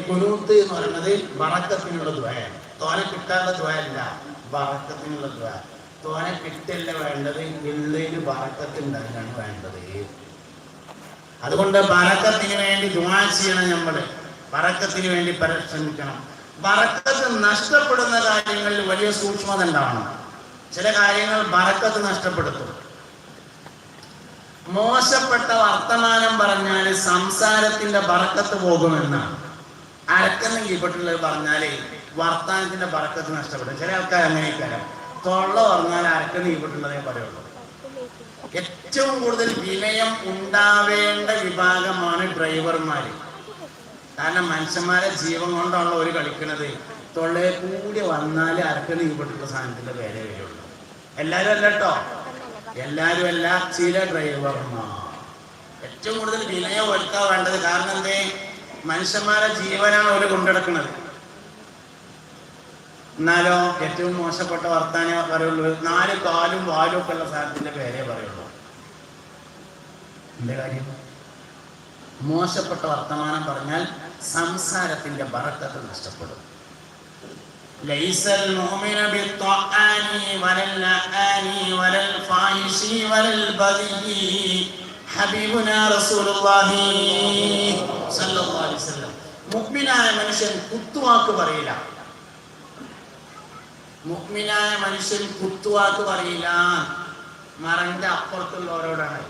ഖുനൂത്ത് എന്ന് പറയുന്നത് ബറക്കത്തിനുള്ള ദുആയാണ്. തോനെ കിട്ടാനുള്ള ദുആയല്ല, ബറക്കത്തിനുള്ള ദുആ. തോനെ കിട്ടല്ല വേണ്ടത്, ഉള്ളതിന് ബറക്കത്ത് ഉണ്ടാകാനാണ് വേണ്ടത്. അതുകൊണ്ട് ബറക്കത്തിന് വേണ്ടി ദുആ ചെയ്യണം. നമ്മൾ ബറക്കത്തിന് വേണ്ടി പരിശ്രമിക്കണം. ബറക്കത്ത് നഷ്ടപ്പെടുന്ന കാര്യങ്ങളിൽ വലിയ സൂക്ഷ്മത ഉണ്ടാവണം. ചില കാര്യങ്ങൾ ബറക്കത്ത് നഷ്ടപ്പെടുത്തും. മോശപ്പെട്ട വർത്തമാനം പറഞ്ഞാൽ സംസാരത്തിന്റെ ബറക്കത്ത് പോകുമെന്നാണ്. അരക്കെന്ന് കീഴ്പ്പെട്ടുള്ളത് പറഞ്ഞാല് വർത്താനത്തിന്റെ ബറക്കത്ത് നഷ്ടപ്പെടും. ചില ആൾക്കാർ അങ്ങനെയൊക്കെ തൊള്ള പറഞ്ഞാൽ അരക്കെന്ന് കീഴ്പ്പെട്ടുള്ളതേ പറയുള്ളൂ. ഏറ്റവും കൂടുതൽ വിനയം ഉണ്ടാവേണ്ട വിഭാഗമാണ് ഡ്രൈവർമാര്. കാരണം മനുഷ്യന്മാരെ ജീവൻ കൊണ്ടാണല്ലോ ഒരു കളിക്കുന്നത്. തൊള്ളയെ കൂടി വന്നാൽ അരക്കെന്ന് കീഴ്പ്പെട്ടുള്ള സാധനത്തിന്റെ പേരേ വരുള്ളൂ. എല്ലാരും അല്ല കേട്ടോ, എല്ലാരും അല്ല, ചില ഡ്രൈവർമാർ. ഏറ്റവും കൂടുതൽ വിനയം ഒരുക്കാൻ വേണ്ടത്. കാരണം എന്തേ? മനുഷ്യന്മാരെ ജീവനാണ് അവർ കൊണ്ടെടുക്കുന്നത്. എന്നാലോ ഏറ്റവും മോശപ്പെട്ട വർത്താനേ പറയുള്ളൂ. 4 കാലും വാലും ഒക്കെ ഉള്ള സാധനത്തിന്റെ പേരേ പറയുള്ളൂ. എന്താ കാര്യം? മോശപ്പെട്ട വർത്തമാനം പറഞ്ഞാൽ സംസാരത്തിന്റെ ബറക്കത്ത് നഷ്ടപ്പെടും. ലൈസൽ മുഅ്മിനു ബിത്ത്അനി വലൽ ലഅനി വലൽ ഫാഹിശി വലൽ ബദി ഹബീബുനാ റസൂലുള്ളാഹി സ്വല്ലല്ലാഹു അലൈഹി വസല്ലം. മുഅ്മിനായ മനുഷ്യൻ കുത്തുവാക്ക് പറയില്ല. മുഅ്മിനായ മനുഷ്യൻ കുത്തുവാക്ക് പറയില്ല. മറന്റെ അപ്പുറത്തുള്ളവരോടാണ്.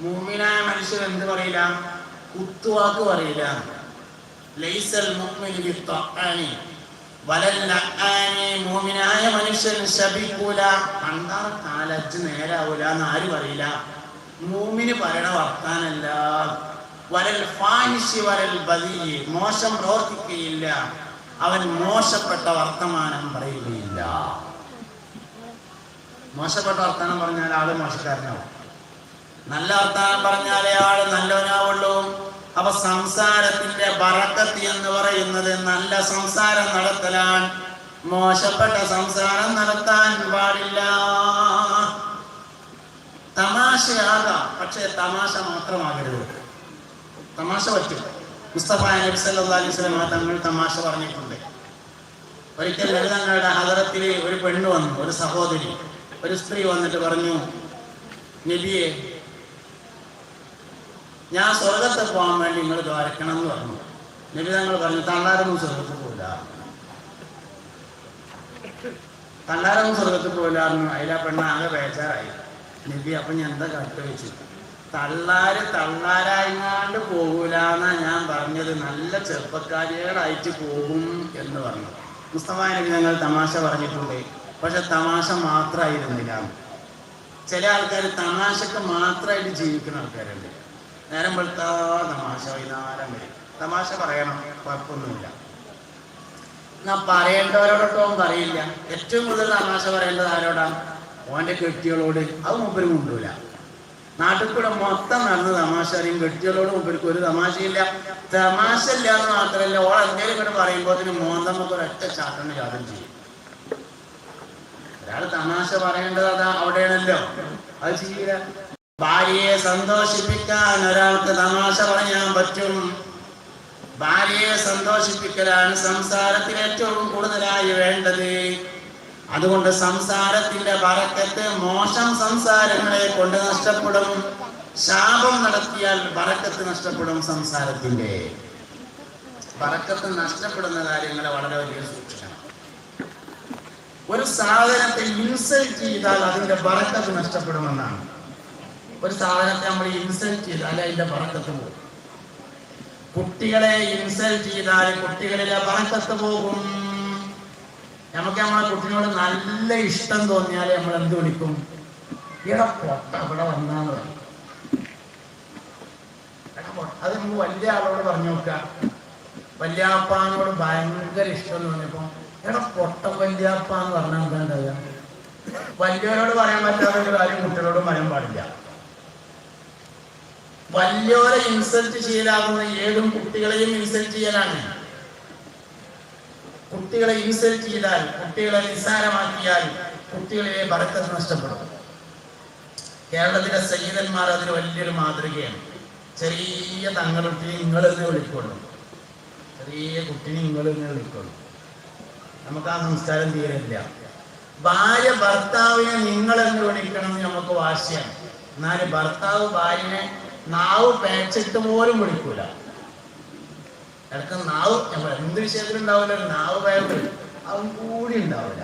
മുഅ്മിനായ മനുഷ്യൻ എന്ത് പറയില്ല? കുത്തുവാക്ക് പറയില്ല. ലൈസൽ മുഅ്മിനു ബിത്ത്അനി വലൽ ലഅനി. മുഅ്മിനായ മനുഷ്യൻ ശപിക്കൂല. കണ്ടാൽ കാലച്ച് നേരാവൂല എന്ന് ആര് പറയില്ല? മുഅ്മിന് പറയണ വർത്താനല്ല. വലൽ ഫാഹിശി വലൽ ബദി. മോശം പ്രവർത്തിക്കുകയില്ല. അവൻ മോശപ്പെട്ട വർത്തമാനം പറയുകയില്ല. മോശപ്പെട്ട വർത്തമാനം പറഞ്ഞാൽ ആള് മോശക്കാരനാവും. നല്ല വർത്തമാനം പറഞ്ഞാലേ ആള് നല്ലവനാവുള്ളൂ. അപ്പൊ സംസാരത്തിന്റെ ബറക്കത്ത് എന്ന് പറയുന്നത് നല്ല സംസാരം നടത്തലാണ്. മോശപ്പെട്ട സംസാരം നടത്താൻ പാടില്ല. തമാശയാകാം, പക്ഷെ തമാശ മാത്രമാകരുത്. തമാശ പറ്റും. മുസ്തഫ നബി സല്ലല്ലാഹു അലൈഹി വസല്ലം തങ്ങൾ തമാശ പറഞ്ഞിട്ടുണ്ട്. ഒരിക്കൽ നബി തങ്ങളുടെ ഹദറത്തിൽ ഒരു പെണ്ണ് വന്നു, ഒരു സഹോദരി, ഒരു സ്ത്രീ വന്നിട്ട് പറഞ്ഞു, നബിയെ, ഞാൻ സ്വർഗത്തിൽ പോകാൻ വേണ്ടി നിങ്ങൾ ദ്വാരക്കണം എന്ന് പറഞ്ഞു. നബി തങ്ങൾ പറഞ്ഞു, തള്ളാരൊന്നും സ്വർഗത്തിൽ പോയില്ല. തള്ളാരൊന്നും സ്വർഗത്തിൽ പോയില്ലായിരുന്നു. അതിലാ പെണ്ണ് ആകെ ബേജാറായി. നബി, അപ്പൊ ഞാൻ എന്താ കാട്ട് വെച്ചു? തള്ളാരായിങ്ങാണ്ട് പോകൂലെന്നാ ഞാൻ പറഞ്ഞത്, നല്ല ചെറുപ്പക്കാരികളായിട്ട് പോകും എന്ന് പറഞ്ഞു. മുസ്തഫ നബി ഞങ്ങൾ തമാശ പറഞ്ഞിട്ടുണ്ട്, പക്ഷെ തമാശ മാത്രമായിരുന്നില്ല. ചില ആൾക്കാർ തമാശക്ക് മാത്രമായിട്ട് ജീവിക്കുന്ന ആൾക്കാരുണ്ട്. നേരം വെളുത്താ തമാശ, വൈകുന്നേരം വരും തമാശ പറയണം, കുഴപ്പമൊന്നുമില്ല. എന്നാ പറയേണ്ടവരോടൊട്ടും പറയില്ല. ഏറ്റവും കൂടുതൽ തമാശ പറയേണ്ടത് ആരോടാണ്? ഓൻ്റെ കെട്ടികളോട്. അത് മുമ്പിൽ കൊണ്ടുപോല. നാട്ടിൽ കൂടെ മൊത്തം നടന്ന് തമാശ അറിയും. കെട്ടികളോട് മുമ്പിലേക്ക് ഒരു തമാശയില്ല. തമാശ ഇല്ല എന്ന് മാത്രമല്ല, ഓൾ എന്തെങ്കിലും കൂടെ പറയുമ്പോഴത്തേന് മോന്തമ്മക്ക് ഒരൊറ്റ ചാട്ടന് ചാട്ടം ചെയ്യും. ഒരാൾ തമാശ പറയേണ്ടത് അതാ അവിടെയാണല്ലോ, അത് ചെയ്യില്ല. ഭാര്യയെ സന്തോഷിപ്പിക്കാൻ ഒരാൾക്ക് തമാശ പറയാൻ പറ്റും. ഭാര്യയെ സന്തോഷിപ്പിക്കലാണ് സംസാരത്തിൽ ഏറ്റവും കൂടുതലായി വേണ്ടത്. അതുകൊണ്ട് സംസാരത്തിന്റെ ബറക്കത്ത് മോശം സംസാരങ്ങളെ കൊണ്ട് നഷ്ടപ്പെടും. ശാപം നടത്തിയാൽ ബറക്കത്ത് നഷ്ടപ്പെടും. സംസാരത്തിന്റെ ബറക്കത്ത് നഷ്ടപ്പെടുന്ന കാര്യങ്ങളെ വളരെ വലിയ സൂക്ഷിക്കണം. ഒരു സാധനത്തെ ഇൻസൾട്ട് ചെയ്താൽ അതിന്റെ ബറക്കത്ത് നഷ്ടപ്പെടുമെന്നാണ്. ഒരു സാധനത്തെ നമ്മൾ ഇൻസൾട്ട് ചെയ്താൽ അതിന്റെ ബറക്കത്ത് പോകും. കുട്ടികളെ ഇൻസൾട്ട് ചെയ്താൽ കുട്ടികളിലെ ബറക്കത്ത് പോകും. നമുക്ക് നമ്മളെ കുട്ടിനോട് നല്ല ഇഷ്ടം തോന്നിയാൽ നമ്മൾ എന്ത് വിളിക്കും? ഇവിടെ പൊട്ട ഇവിടെ വന്നാന്ന് പറയും. അത് നമുക്ക് വലിയ ആളോട് പറഞ്ഞു നോക്കുക. വല്യാപ്പാനോട് ഭയങ്കര ഇഷ്ടം എന്ന് പറഞ്ഞപ്പോ എടാ പൊട്ട വല്യാപ്പ എന്ന് പറഞ്ഞാൽ എന്താ ഉണ്ടാവുക? വലിയവരോട് പറയാൻ പറ്റാത്ത ഒരു കാര്യം കുട്ടികളോടും പറയാൻ പാടില്ല. വലിയവരെ ഇൻസൾട്ട് ചെയ്യലാകുന്ന ഏതും കുട്ടികളെയും ഇൻസൾട്ട് ചെയ്യലാണ്. കുട്ടികളെ ഇൻസൾട്ട് ചെയ്താൽ, കുട്ടികളെ നിസ്സാരമാക്കിയാൽ കുട്ടികളിലെ ബറക്കത്ത് നഷ്ടപ്പെടും. കേരളത്തിലെ സയ്യിദന്മാർ അതിന് വലിയൊരു മാതൃകയാണ്. ചെറിയ തങ്ങളുട്ടിനെ നിങ്ങളെന്ന് വിളിക്കുള്ളൂ, ചെറിയ കുട്ടിനെ നിങ്ങളെന്ന് വിളിക്കുള്ളൂ. നമുക്ക് ആ സംസ്കാരം തീരില്ല. ഭാര്യ ഭർത്താവിനെ നിങ്ങളെന്ന് വിളിക്കണം നമുക്ക് വാശിയാണ്. എന്നാലും ഭർത്താവ് ഭാര്യനെ നാവ് പേച്ചിട്ട് പോലും വിളിക്കൂല. ഇടക്ക് നാവ് എന്ത് വിഷയത്തിലുണ്ടാവില്ല, നാവ് ഭയങ്കര അവൻ കൂടി ഉണ്ടാവില്ല.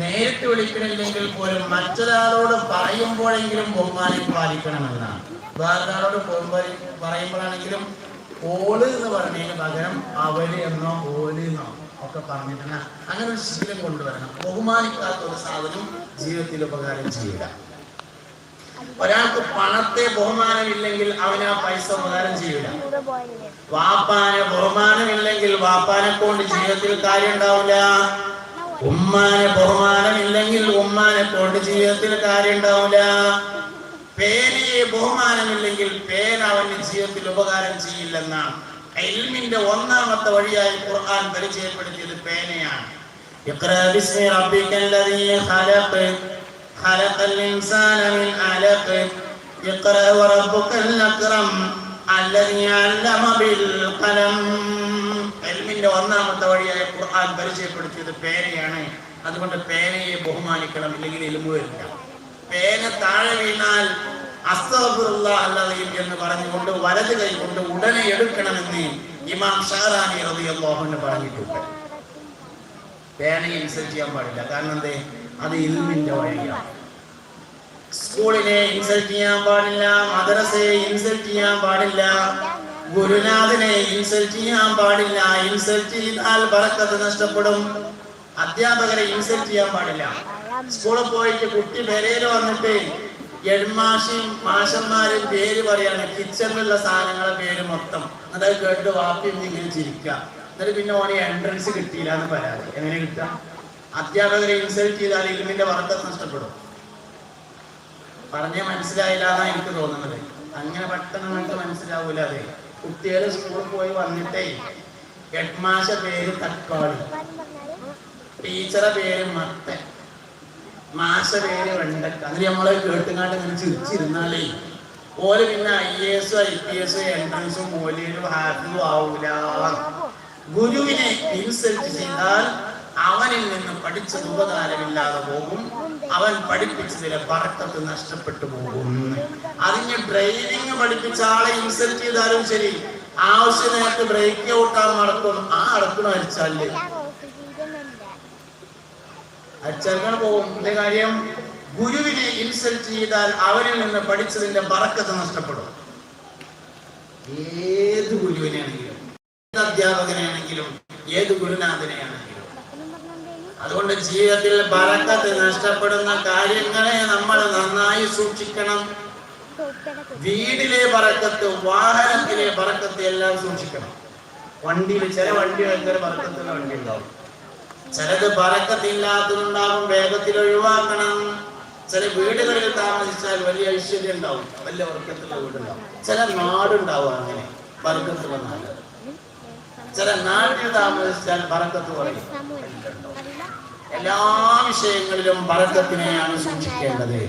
നേരിട്ട് വിളിക്കണില്ലെങ്കിൽ പോലും മറ്റൊരാളോട് പറയുമ്പോഴെങ്കിലും ബഹുമാനം പാലിക്കണമെന്നാണ്. വേറൊരാളോട് പറയുമ്പോഴാണെങ്കിലും ഓള് എന്ന് പറഞ്ഞതിന് പകരം അവര് എന്നോ ഓല് എന്നോ ഒക്കെ പറഞ്ഞിട്ടുണ്ട്. അങ്ങനെ ഒരു ശീലം കൊണ്ടുവരണം. ബഹുമാനിക്കാത്ത ഒരു സാധനം ജീവിതത്തിൽ ഉപകാരം ചെയ്യുക. ഒരാൾക്ക് പണത്തെ ബഹുമാനമില്ലെങ്കിൽ അവന് ആ പൈസ ഉപകാരം ചെയ്യൂല. വാപ്പാനെ ബഹുമാനമില്ലെങ്കിൽ വാപ്പാനെ കൊണ്ട് ജീവിതത്തിൽ കാര്യം ഉണ്ടാവില്ല. ഉമ്മാനെ ബഹുമാനമില്ലെങ്കിൽ ഉമ്മാനെ കൊണ്ട് ജീവിതത്തിൽ കാര്യം ഉണ്ടാവില്ല. പേനയെ ബഹുമാനമില്ലെങ്കിൽ പേന അവന്റെ ജീവിതത്തിൽ ഉപകാരം ചെയ്യില്ലെന്നാണ്. ഇൽമിന്റെ ഒന്നാമത്തെ വഴിയായി ഖുർആൻ പരിചയപ്പെടുത്തിയത് പേനയാണ്. ഇഖ്റാ ബിസ്മി റബ്ബിക്കൽ ലദീ ഖലഖ് ഖലഖൽ ഇൻസാന മിൻ അലഖ് ഇഖ്റാ വറബ്ബുക്കൽ അക്രം അല്ലദീ അല്ലമ ബിൽ ഖലം. ഇൽമിന്റെ ഒന്നാമത്തെ വഴിയായി ഖുർആൻ പരിചയപ്പെടുത്തിയത് പേനയാണ്. അതുകൊണ്ട് പേനയെ ബഹുമാനിക്കണം, ഇല്ലെങ്കിൽ ഇൽമു വരില്ല. പേന താഴെ വീണാൽ അസ്തഗ്ഫിറുല്ലാഹ് അൽ-അദീം എന്ന് പറഞ്ഞുകൊണ്ട് വലത് കൈ കൊണ്ട് ഉടനെ എടുക്കണമെന്ന് ഇമാം ഷഅറാനി റളിയല്ലാഹു അൻഹു പറഞ്ഞിട്ടുണ്ട്. പേനയെ ഇൻസൾട്ട് ചെയ്യാൻ പാടില്ല. കാരണം എന്തേ? അത് ഇൽമിന്റെ വഴിയാണ്. സ്കൂളിനെ ഇൻസൾട്ട് ചെയ്യാൻ പാടില്ല, മദ്രസയെ ഇൻസൾട്ട് ചെയ്യാൻ പാടില്ല, ഗുരുനാഥനെ ഇൻസൾട്ട് ചെയ്യാൻ പാടില്ല. ഇൻസൾട്ട് ചെയ്താൽ ബറക്കത്ത് നഷ്ടപ്പെടും. അധ്യാപകരെ ഇൻസൾട്ട് ചെയ്യാൻ പാടില്ല. സ്കൂളിൽ പോയിട്ട് കുട്ടി പെരയിൽ വന്നിട്ട് എഴുമാശയും മാഷന്മാരും പേര് പറയാണ്, കിച്ചണിലുള്ള സാധനങ്ങളുടെ പേര് മൊത്തം. എന്നിട്ട് കേട്ട് വാപ്പി ഇങ്ങനെ ചിരിക്കുക. എന്നിട്ട് പിന്നെ ഓനെ എൻട്രൻസ് കിട്ടിയില്ല എന്ന് പരാതി. എങ്ങനെ കിട്ടുക? അധ്യാപകരെ ഇൻസൾട്ട് ചെയ്താൽ ഇൽമിന്റെ ബറക്കത്ത് നഷ്ടപ്പെടും. പറഞ്ഞ മനസ്സിലായില്ല എന്നാണ് എനിക്ക് തോന്നുന്നത്. അങ്ങനെ പെട്ടെന്ന് നമുക്ക് മനസ്സിലാവൂല. അതെ, കുട്ടികൾ സ്കൂളിൽ പോയി വന്നിട്ടേ ഹെഡ്മാഷ പേര് തക്കാളി, ടീച്ചറെ പേര് മത്തൻ, മാഷ പേര് വെണ്ടക്ക. അതിന് നമ്മള് കേട്ടുകാണ്ട് ഇങ്ങനെ ചിരിച്ചിരുന്നാലേ ഓല് പിന്നെ IAS IPS എൻട്രൻസും മോലിയനും ഹാഫിലും ആവൂല. ഗുരുവിനെ ഇൻസൾട്ട് ചെയ്താൽ അവനിൽ നിന്ന് പഠിച്ചത് ഉപകാരമില്ലാതെ പോകും. അവൻ പഠിപ്പിച്ചതിലെ ബറക്കത്ത് നഷ്ടപ്പെട്ടു പോകും. അതിന് ഡ്രൈവിംഗ് പഠിപ്പിച്ച ആളെ ഇൻസൾട്ട് ചെയ്താലും ശരി, ആവശ്യ നേരത്ത് ബ്രേക്ക് ഔട്ടാൻ നടക്കും. ആ അടക്കണ അടിച്ചാല് അച്ചങ്ങൾ പോകും. എന്റെ കാര്യം, ഗുരുവിനെ ഇൻസൾട്ട് ചെയ്താൽ അവനിൽ നിന്ന് പഠിച്ചതിന്റെ ബറക്കത്ത് നഷ്ടപ്പെടും. ഏത് ഗുരുവിനെയാണെങ്കിലും, ഏത് അധ്യാപകനെയാണെങ്കിലും, ഏത് ഗുരുനാഥനെയാണെങ്കിലും. അതുകൊണ്ട് ജീവിതത്തിൽ ബറക്കത്ത് നഷ്ടപ്പെടുന്ന കാര്യങ്ങളെ നമ്മൾ നന്നായി സൂക്ഷിക്കണം. വീടിലെ ബറക്കത്ത്, വാഹനത്തിലെ ബറക്കത്ത് എല്ലാം സൂക്ഷിക്കണം. വണ്ടിയിൽ ചില വണ്ടി ഭയങ്കര ബറക്കത്തുള്ള വണ്ടി ഉണ്ടാവും, ചിലത് ബറക്കത്തില്ലാത്തതുണ്ടാകും, വേഗത്തിൽ ഒഴിവാക്കണം. ചില വീടുകളിൽ താമസിച്ചാൽ വലിയ ഐശ്വര്യം ഉണ്ടാവും, വലിയ ബറക്കത്തുള്ള വീടുണ്ടാവും. ചില നാടുണ്ടാവും അങ്ങനെ ബറക്കത്തുള്ള നാട്. ചില നാട്ടിൽ താമസിച്ചാൽ ബറക്കത്ത് പറയും. എല്ലാ വിഷയങ്ങളിലും ബറക്കത്തിനെയാണ് സൂക്ഷിക്കേണ്ടത്.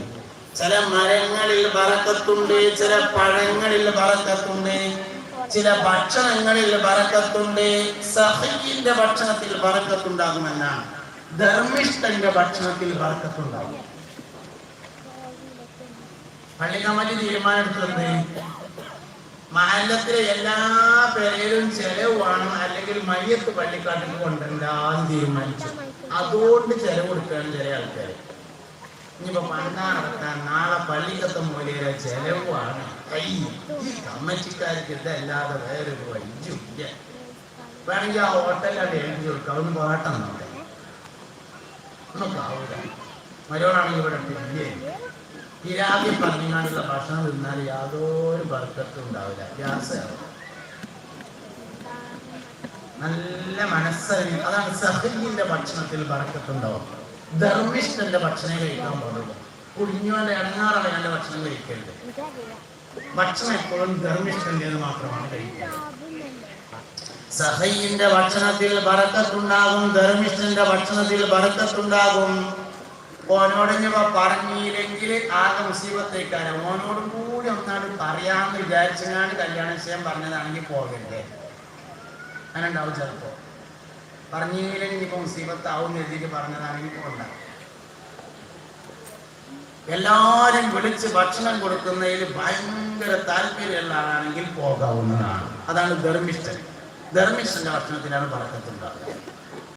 ചില മരങ്ങളിൽ ബറക്കത്തുണ്ട്, ചില പഴങ്ങളിൽ ബറക്കത്തുണ്ട്, ചില ഭക്ഷണങ്ങളിൽ ബറക്കത്തുണ്ട്. സഹീന്റെ ഭക്ഷണത്തിൽ ബറക്കത്തുണ്ടാകുമെന്നാണ്. ധർമ്മിഷ്ഠന്റെ ഭക്ഷണത്തിൽ ബറക്കത്തുണ്ടാകും. പള്ളി കമ്മിറ്റി തീരുമാനമെടുത്തത് മഹല്ലത്തിലെ എല്ലാ പേരും ചെലവാണ്, അല്ലെങ്കിൽ മയ്യത്ത് പള്ളിക്കാട്ടിൽ കൊണ്ടുവരാന്ന് തീരുമാനിച്ചു. അതുകൊണ്ട് ചെലവ് കൊടുക്കുകയാണ് ചില ആൾക്കാർ. ഇനിയിപ്പോ പണ്ടാറക്കാൻ നാളെ പള്ളിക്കത്തെ മൂലയിലെ ചെലവാണ്. ഈ കമ്മറ്റിക്കാർക്ക് ഇതല്ലാതെ വേറൊരു വഴിയില്ല. വേണമെങ്കിൽ ആ ഹോട്ടലിലാണ് എഴുതി കൊടുക്കുക, ഒന്ന് പാട്ടം നോക്കാം, നമുക്ക് ആവൂല. മരോളാണെങ്കിൽ ഇവിടെ പിന്നെ ഈ രാജ്യം പറഞ്ഞാലുള്ള ഭക്ഷണം തിന്നാൽ യാതൊരു ബർക്കത്തും ഉണ്ടാവില്ല. ഗ്യാസ് നല്ല മനസ്സറിഞ്ഞ്, അതാണ് സഹീന്റെ ഭക്ഷണത്തിൽ ബർക്കത്തുണ്ടാവും. ധർമ്മിഷ്ഠന്റെ ഭക്ഷണം കഴിക്കാൻ പാടുള്ളൂ. കുടിഞ്ഞോന്റെ ഇടങ്ങാറളയാന്റെ ഭക്ഷണം കഴിക്കരുത്. ഭക്ഷണം എപ്പോഴും ധർമ്മിഷ്ഠന്റെ മാത്രമാണ് കഴിക്കുന്നത്. സഹീന്റെ ഭക്ഷണത്തിൽ ബറക്കത്തുണ്ടാകും, ധർമ്മിഷ്ഠന്റെ ഭക്ഷണത്തിൽ ബറക്കത്തുണ്ടാകും. ഓനോട് ഇനിപ്പോ പറഞ്ഞില്ലെങ്കിൽ ആകെ മുസീബത്തേക്കാരം. ഓനോടും കൂടി ഒന്നാട് പറയാമെന്ന് വിചാരിച്ചാണ് കല്യാണ വിഷയം പറഞ്ഞതാണെങ്കിൽ പോകരുത്. അങ്ങനെ ഉണ്ടാവും ചിലപ്പോ. പറഞ്ഞില്ലെങ്കിൽ ഇനിയിപ്പോ മുസീബത്താവും എഴുതിയിട്ട് പറഞ്ഞതാണെങ്കിൽ പോകണ്ട. എല്ലാരും വിളിച്ച് ഭക്ഷണം കൊടുക്കുന്നതിൽ ഭയങ്കര താല്പര്യമുള്ള ആളാണെങ്കിൽ പോകാവുന്നതാണ്. അതാണ് ധർമ്മിഷ്ഠൻ. ധർമ്മിഷ്ഠന്റെ ഭക്ഷണത്തിലാണ് ബറക്കത്തുണ്ടാകുക.